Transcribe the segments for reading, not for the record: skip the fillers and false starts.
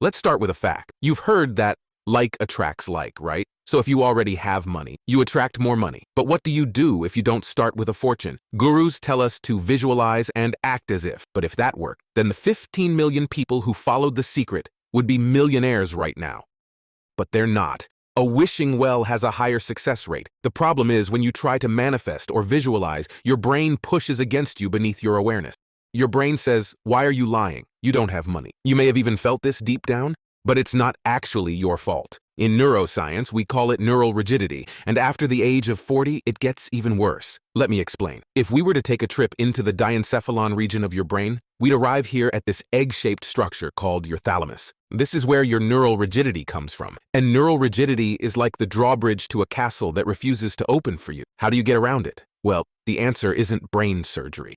Let's start with a fact. You've heard that like attracts like, right? So if you already have money, you attract more money. But what do you do if you don't start with a fortune? Gurus tell us to visualize and act as if. But if that worked, then the 15 million people who followed The Secret would be millionaires right now. But they're not. A wishing well has a higher success rate. The problem is when you try to manifest or visualize, your brain pushes against you beneath your awareness. Your brain says, "Why are you lying? You don't have money." You may have even felt this deep down, but it's not actually your fault. In neuroscience, we call it neural rigidity, and after the age of 40, it gets even worse. Let me explain. If we were to take a trip into the diencephalon region of your brain, we'd arrive here at this egg-shaped structure called your thalamus. This is where your neural rigidity comes from. And neural rigidity is like the drawbridge to a castle that refuses to open for you. How do you get around it? Well, the answer isn't brain surgery.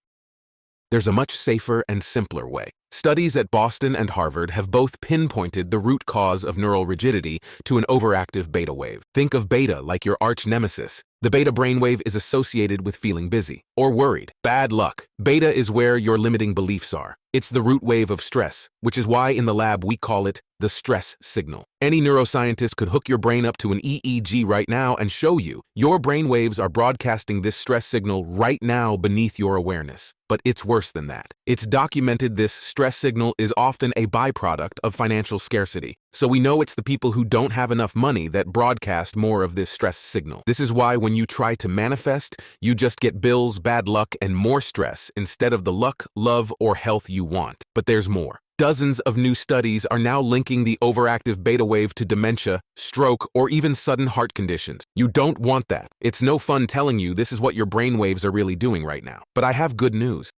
There's a much safer and simpler way. Studies at Boston and Harvard have both pinpointed the root cause of neural rigidity to an overactive beta wave. Think of beta like your arch nemesis. The beta brainwave is associated with feeling busy or worried. Bad luck. Beta is where your limiting beliefs are. It's the root wave of stress, which is why in the lab we call it the stress signal. Any neuroscientist could hook your brain up to an EEG right now and show you your brain waves are broadcasting this stress signal right now beneath your awareness. But it's worse than that. It's documented this stress signal is often a byproduct of financial scarcity. So we know it's the people who don't have enough money that broadcast more of this stress signal. This is why when you try to manifest, you just get bills, bad luck, and more stress instead of the luck, love, or health you want. But there's more. Dozens of new studies are now linking the overactive beta wave to dementia, stroke, or even sudden heart conditions. You don't want that. It's no fun telling you this is what your brain waves are really doing right now. But I have good news.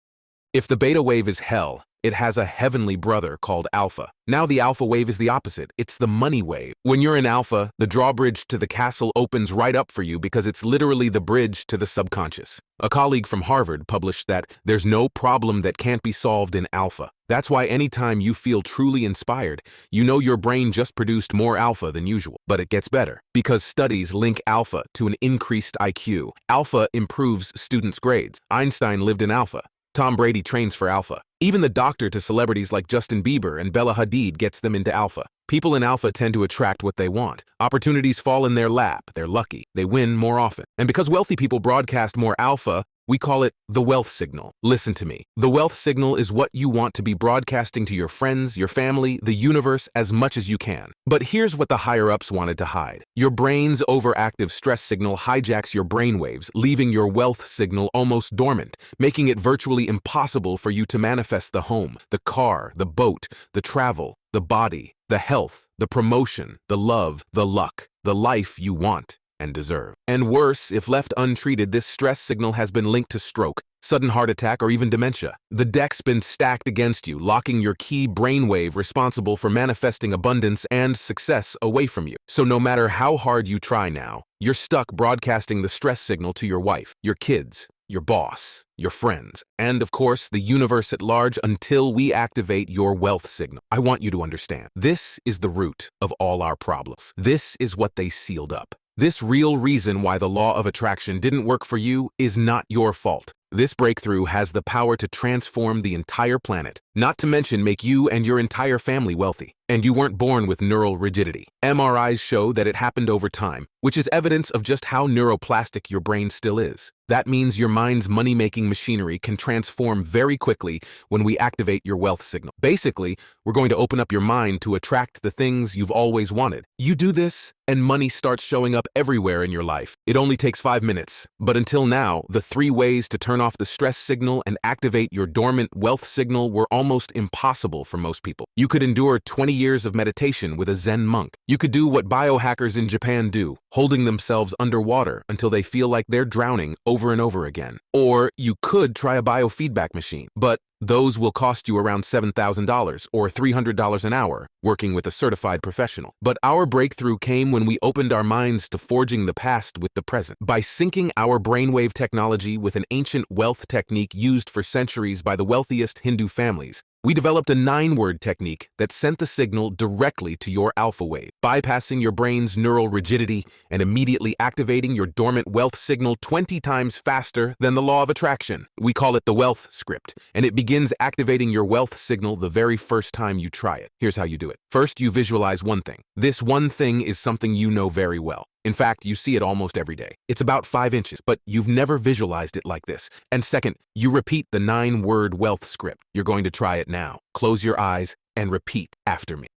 If the beta wave is hell, it has a heavenly brother called alpha. Now the alpha wave is the opposite. It's the money wave. When you're in alpha, the drawbridge to the castle opens right up for you because it's literally the bridge to the subconscious. A colleague from Harvard published that there's no problem that can't be solved in alpha. That's why anytime you feel truly inspired, you know your brain just produced more alpha than usual. But it gets better because studies link alpha to an increased IQ. Alpha improves students' grades. Einstein lived in alpha. Tom Brady trains for alpha. Even the doctor to celebrities like Justin Bieber and Bella Hadid gets them into alpha. People in alpha tend to attract what they want. Opportunities fall in their lap. They're lucky. They win more often. And because wealthy people broadcast more alpha, we call it the wealth signal. Listen to me. The wealth signal is what you want to be broadcasting to your friends, your family, the universe as much as you can. But here's what the higher-ups wanted to hide. Your brain's overactive stress signal hijacks your brainwaves, leaving your wealth signal almost dormant, making it virtually impossible for you to manifest the home, the car, the boat, the travel, the body, the health, the promotion, the love, the luck, the life you want and deserve. And worse, if left untreated, this stress signal has been linked to stroke, sudden heart attack, or even dementia. The deck's been stacked against you, locking your key brainwave responsible for manifesting abundance and success away from you. So no matter how hard you try now, you're stuck broadcasting the stress signal to your wife, your kids, your boss, your friends, and of course, the universe at large until we activate your wealth signal. I want you to understand, this is the root of all our problems. This is what they sealed up. This real reason why the law of attraction didn't work for you is not your fault. This breakthrough has the power to transform the entire planet, not to mention make you and your entire family wealthy. And you weren't born with neural rigidity. MRIs show that it happened over time, which is evidence of just how neuroplastic your brain still is. That means your mind's money-making machinery can transform very quickly when we activate your wealth signal. Basically, we're going to open up your mind to attract the things you've always wanted. You do this, and money starts showing up everywhere in your life. It only takes 5 minutes. But until now, the 3 ways to turn off the stress signal and activate your dormant wealth signal were almost impossible for most people. You could endure 20 years of meditation with a Zen monk. You could do what biohackers in Japan do, holding themselves underwater until they feel like they're drowning over and over again. Or you could try a biofeedback machine, but those will cost you around $7,000 or $300 an hour, working with a certified professional. But our breakthrough came when we opened our minds to forging the past with the present. By syncing our brainwave technology with an ancient wealth technique used for centuries by the wealthiest Hindu families, We developed a 9-word technique that sent the signal directly to your alpha wave, bypassing your brain's neural rigidity and immediately activating your dormant wealth signal 20 times faster than the law of attraction. We call it the wealth script, and it begins activating your wealth signal the very first time you try it. Here's how you do it. First, you visualize one thing. This one thing is something you know very well. In fact, you see it almost every day. It's about 5 inches, but you've never visualized it like this. And second, you repeat the 9-word wealth script. You're going to try it now. Close your eyes and repeat after me.